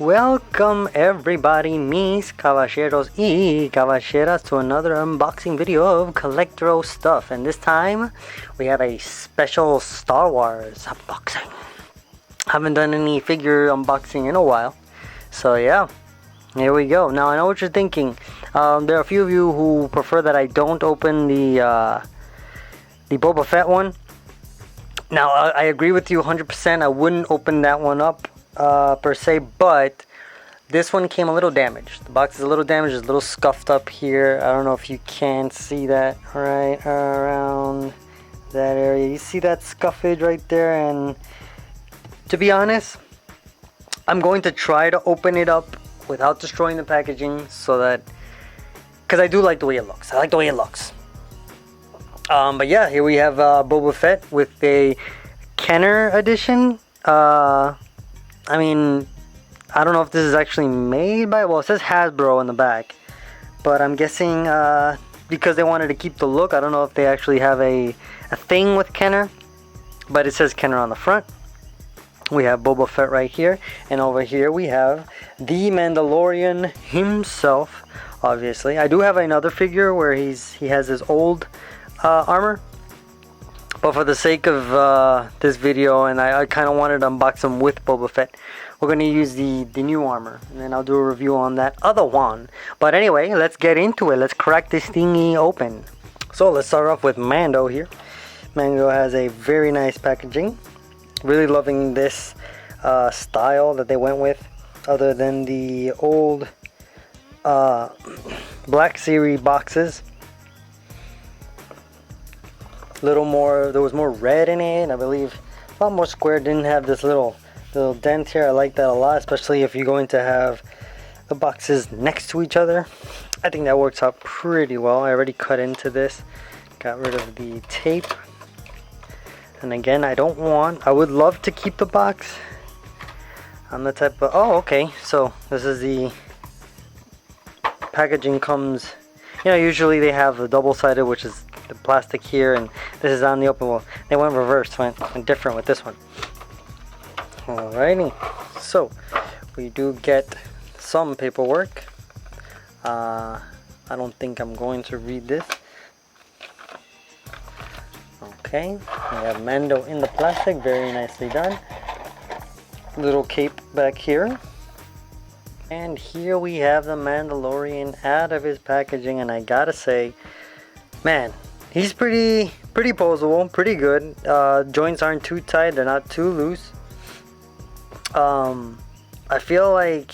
Welcome everybody, mis caballeros y caballeras, to another unboxing video of Collectro stuff. And this time we have a special Star Wars unboxing. Haven't done any figure unboxing in a while, so yeah, here we go. Now I know what you're thinking. There are a few of you who prefer that I don't open the Boba Fett one. Now I agree with you 100%. I wouldn't open that one up per se, but this one came a little damaged. The box is a little damaged, it's a little scuffed up here. I don't know if you can see that right around that area. You see that scuffage right there? And to be honest, I'm going to try to open it up without destroying the packaging, so that, because I do like the way it looks. I like the way it looks. But yeah, here we have Boba Fett with a Kenner edition. I mean, I don't know if this is actually made by, well, it says Hasbro in the back, but I'm guessing because they wanted to keep the look, I don't know if they actually have a thing with Kenner, but it says Kenner on the front. We have Boba Fett right here, and over here we have the Mandalorian himself, obviously. I do have another figure where he has his old armor, but for the sake of this video, and I kind of wanted to unbox him with Boba Fett, we're going to use the new armor, and then I'll do a review on that other one. But anyway, let's get into it. Let's crack this thingy open. So let's start off with Mando here. Mando has a very nice packaging. Really loving this style that they went with, other than the old Black Series boxes. Little more, there was more red in it, I believe. A lot more square, didn't have this little dent here. I like that a lot, especially if you're going to have the boxes next to each other. I think that works out pretty well. I already cut into this, got rid of the tape. And again, I would love to keep the box. I'm the type of, oh, okay, so this is the packaging comes, you know, usually they have a double-sided, which is the plastic here, and this is on the open. Well, they went reverse, went different with this one. Alrighty, so we do get some paperwork. I don't think I'm going to read this. Okay, we have Mando in the plastic, very nicely done. Little cape back here. And here we have the Mandalorian out of his packaging, and I gotta say, man, he's pretty poseable, pretty good. Joints aren't too tight, they're not too loose. I feel like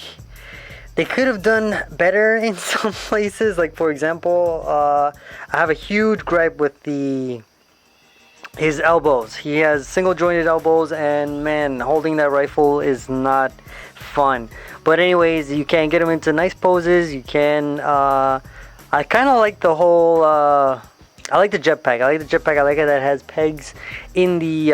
they could have done better in some places. Like, for example, I have a huge gripe with his elbows. He has single jointed elbows, and man, holding that rifle is not fun. But anyways, you can get him into nice poses. You can, I kind of like the whole, I like the jetpack. I like it that it has pegs in the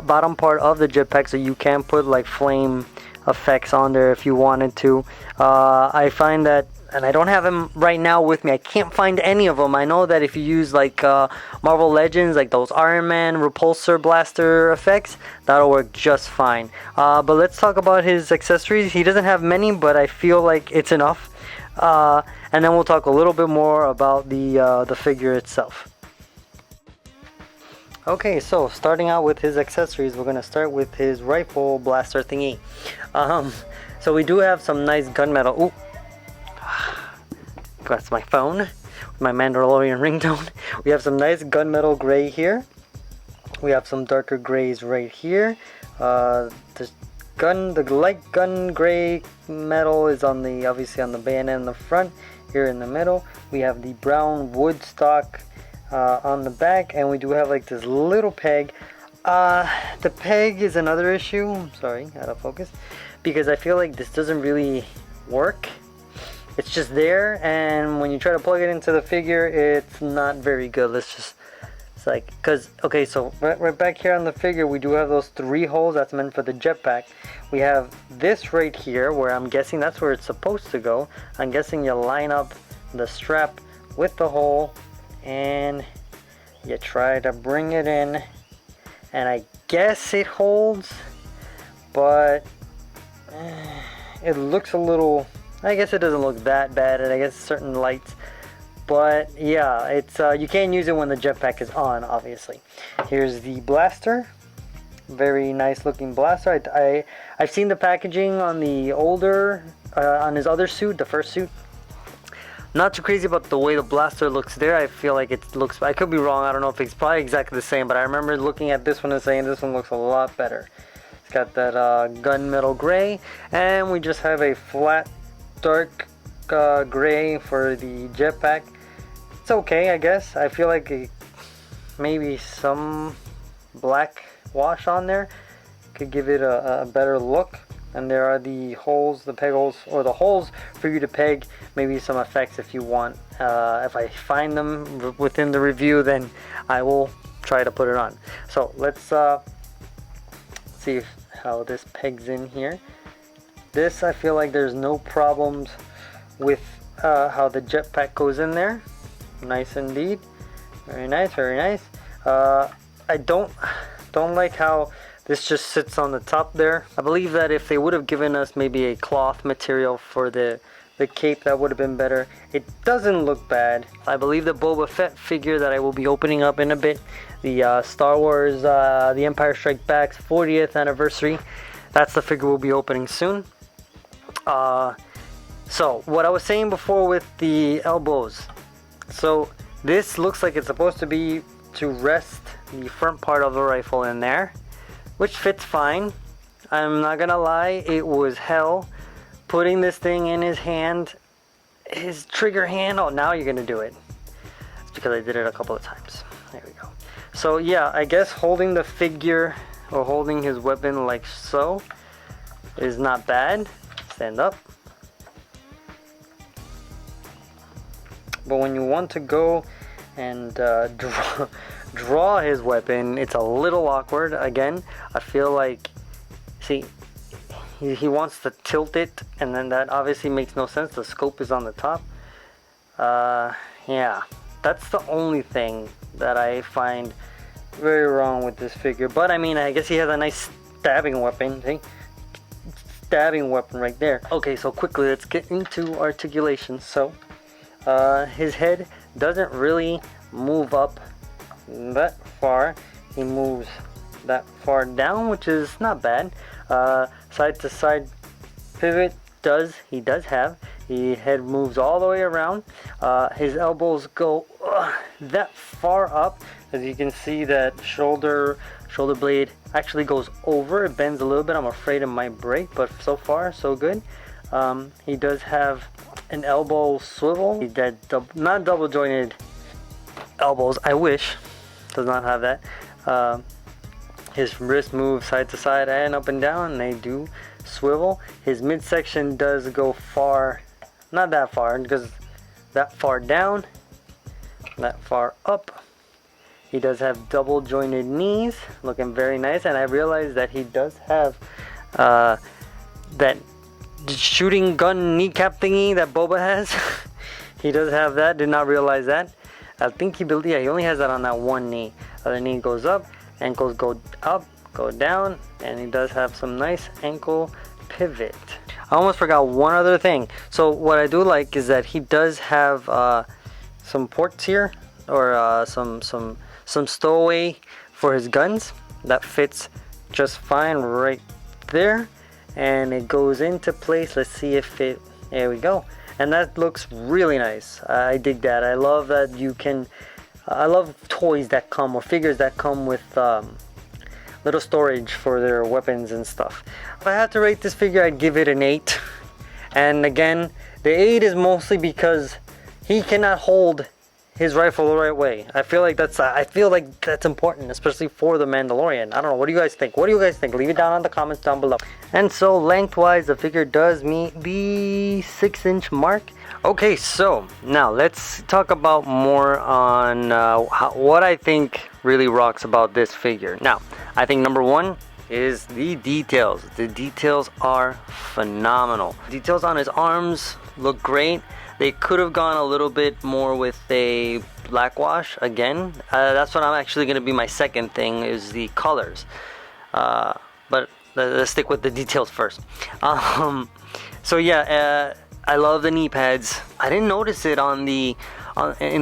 bottom part of the jetpack, so you can put like flame effects on there if you wanted to. I find that, and I don't have him right now with me, I can't find any of them. I know that if you use like Marvel Legends, like those Iron Man repulsor blaster effects, that'll work just fine. But let's talk about his accessories. He doesn't have many, but I feel like it's enough. And then we'll talk a little bit more about the figure itself. Okay, so starting out with his accessories, we're going to start with his rifle blaster thingy. So we do have some nice gunmetal. Ooh, that's my phone with my Mandalorian ringtone. We have some nice gunmetal gray here. We have some darker grays right here. The light gun gray metal is obviously on the bayonet in the front. Here in the middle, we have the brown wood stock on the back, and we do have like this little peg. The peg is another issue. I'm sorry, out of focus, because I feel like this doesn't really work. It's just there, and when you try to plug it into the figure, it's not very good. It's like, because, okay, so right back here on the figure, we do have those 3 holes that's meant for the jetpack. We have this right here, where I'm guessing that's where it's supposed to go. I'm guessing you line up the strap with the hole, and you try to bring it in, and I guess it holds, but it looks a little, I guess it doesn't look that bad, and I guess certain lights. But yeah, it's you can't use it when the jetpack is on, obviously. Here's the blaster. Very nice looking blaster. I've seen the packaging on the older, on his other suit, the first suit. Not too crazy about the way the blaster looks there. I feel like it looks, I could be wrong, I don't know if it's probably exactly the same, but I remember looking at this one and saying this one looks a lot better. It's got that gunmetal gray, and we just have a flat dark gray for the jetpack. It's okay, I guess. I feel like maybe some black wash on there could give it a better look. And there are the holes, the peg holes, or the holes for you to peg maybe some effects if you want. If I find them within the review, then I will try to put it on. So let's see how this pegs in here. This, I feel like there's no problems with how the jetpack goes in there. Nice indeed. Very nice, very nice. I don't like how this just sits on the top there. I believe that if they would have given us maybe a cloth material for the cape, that would have been better. It doesn't look bad. I believe the Boba Fett figure that I will be opening up in a bit, the Star Wars The Empire Strikes Back's 40th anniversary, that's the figure we'll be opening soon. So what I was saying before with the elbows, so this looks like it's supposed to be to rest the front part of the rifle in there, which fits fine. I'm not gonna lie, it was hell putting this thing in his hand, his trigger hand. Oh, now you're gonna do it. It's because I did it a couple of times. There we go. So yeah, I guess holding the figure or holding his weapon like so is not bad. Stand up. But when you want to go and draw his weapon, it's a little awkward. Again, I feel like, see, he wants to tilt it, and then that obviously makes no sense. The scope is on the top. Yeah, that's the only thing that I find very wrong with this figure. But I mean, I guess he has a nice stabbing weapon. See? Stabbing weapon right there. Okay, so quickly, let's get into articulation. So his head doesn't really move up that far. He moves that far down, which is not bad. Side to side pivot he does have. The head moves all the way around. His elbows go that far up. As you can see, that shoulder blade actually goes over. It bends a little bit. I'm afraid it might break, but so far so good. He does have an elbow swivel. He did not double jointed elbows. I wish. Does not have that. His wrist moves side to side and up and down, and they do swivel. His midsection does go far, not that far, because that far down, that far up. He does have double jointed knees, looking very nice, and I realized that he does have that shooting gun kneecap thingy that Boba has. He does have that. Did not realize that. I think he only has that on that one knee. Other knee goes up, ankles go up, go down, and he does have some nice ankle pivot. I almost forgot one other thing. So what I do like is that he does have some ports here, or some stowaway for his guns. That fits just fine right there, and it goes into place. Let's see if it, there we go. And that looks really nice. I dig that. I love that you can, I love toys that come, or figures that come with little storage for their weapons and stuff. If I had to rate this figure, I'd give it an 8. And again, the 8 is mostly because he cannot hold his rifle the right way. I feel like that's important, especially for the Mandalorian. I don't know. What do you guys think? What do you guys think? Leave it down in the comments down below. And so lengthwise, the figure does meet the 6-inch mark. Okay, so now let's talk about more on what I think really rocks about this figure. Now, I think number one is the details. The details are phenomenal. Details on his arms look great. They could have gone a little bit more with a black wash again. That's what I'm actually going to be my second thing, is the colors. But let's stick with the details first. So yeah, I love the knee pads. I didn't notice it in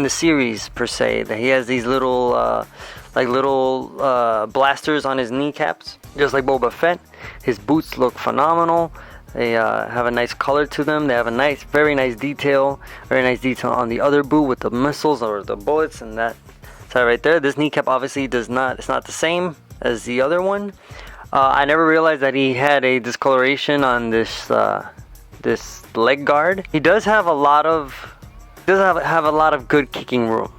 the series per se, that he has these little blasters on his kneecaps, just like Boba Fett. His boots look phenomenal. They have a nice color to them. They have a very nice detail on the other boot with the missiles or the bullets, and that right there. This kneecap obviously it's not the same as the other one. I never realized that he had a discoloration on this leg guard. He does have a lot of good kicking room.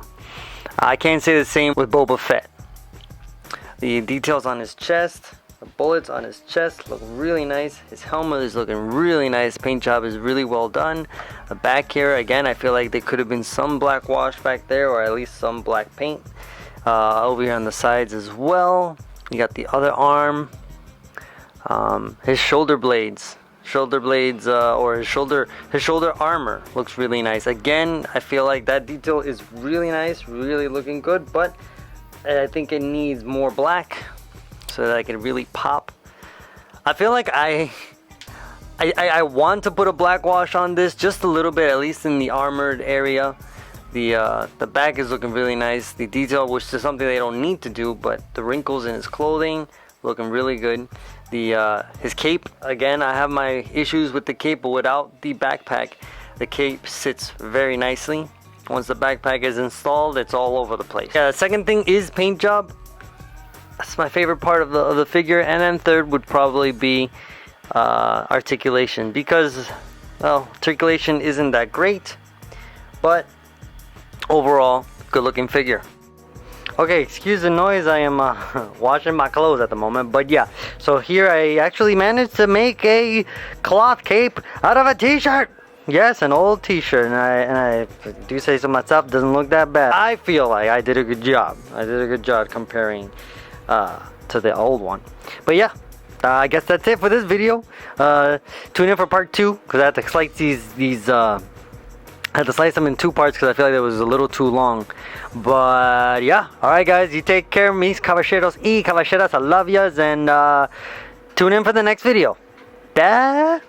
I can't say the same with Boba Fett. The details on his chest, the bullets on his chest look really nice. His helmet is looking really nice. Paint job is really well done. The back here, again, I feel like there could have been some black wash back there, or at least some black paint. Over here on the sides as well. You got the other arm. His shoulder blades, or his shoulder armor looks really nice. Again, I feel like that detail is really nice, really looking good, but I think it needs more black so that I can really pop. I feel like I want to put a black wash on this just a little bit, at least in the armored area. The back is looking really nice. The detail, which is something they don't need to do, but the wrinkles in his clothing looking really good. His cape, again, I have my issues with the cape, but without the backpack, the cape sits very nicely. Once the backpack is installed, it's all over the place. Yeah, the second thing is paint job. That's my favorite part of the figure, and then third would probably be articulation, because, well, articulation isn't that great, but overall, good looking figure. Okay, excuse the noise, I am washing my clothes at the moment, but yeah, so here I actually managed to make a cloth cape out of a t-shirt. Yes, an old t-shirt, and I do say so myself, doesn't look that bad. I feel like I did a good job. Comparing to the old one. But yeah, I guess that's it for this video. Tune in for part 2, because I had to slice them in 2 parts because I feel like it was a little too long. But yeah, alright guys, you take care, mis caballeros y caballeras, I love yas, and tune in for the next video. Bye.